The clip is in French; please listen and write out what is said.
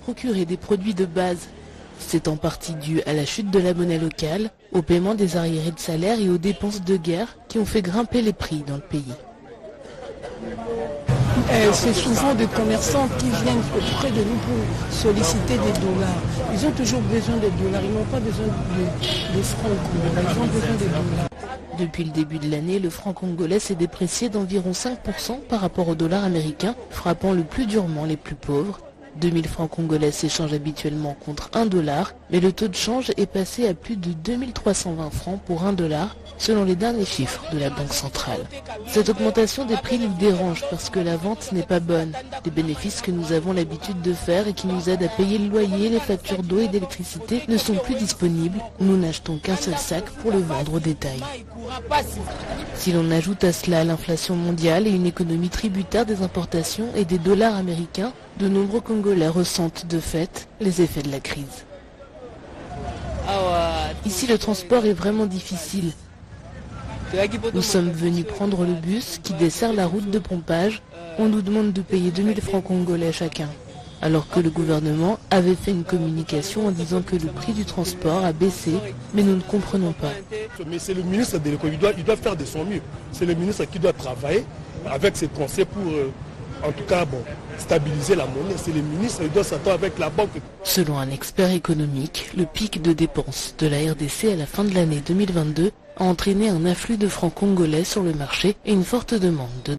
procurer des produits de base. C'est en partie dû à la chute de la monnaie locale, au paiement des arriérés de salaire et aux dépenses de guerre qui ont fait grimper les prix dans le pays. C'est souvent des commerçants qui viennent auprès de nous pour solliciter des dollars. Ils ont toujours besoin de dollars, ils n'ont pas besoin de francs congolais, ils ont besoin de dollars. Depuis le début de l'année, le franc congolais s'est déprécié d'environ 5% par rapport au dollar américain, frappant le plus durement les plus pauvres. 2000 francs congolais s'échangent habituellement contre 1 dollar, mais le taux de change est passé à plus de 2320 francs pour 1 dollar, selon les derniers chiffres de la Banque centrale. Cette augmentation des prix nous dérange parce que la vente n'est pas bonne. Les bénéfices que nous avons l'habitude de faire et qui nous aident à payer le loyer, les factures d'eau et d'électricité ne sont plus disponibles. Nous n'achetons qu'un seul sac pour le vendre au détail. Si l'on ajoute à cela l'inflation mondiale et une économie tributaire des importations et des dollars américains, de nombreux Congolais ressentent de fait les effets de la crise. Ici, le transport est vraiment difficile. Nous sommes venus prendre le bus qui dessert la route de pompage. On nous demande de payer 2000 francs congolais chacun. Alors que le gouvernement avait fait une communication en disant que le prix du transport a baissé, mais nous ne comprenons pas. Mais c'est le ministre de l'économie, il doit faire de son mieux. C'est le ministre qui doit travailler avec ses conseils pour, en tout cas, stabiliser la monnaie. C'est le ministre qui doit s'attendre avec la banque. Selon un expert économique, le pic de dépenses de la RDC à la fin de l'année 2022 a entraîné un afflux de francs congolais sur le marché et une forte demande de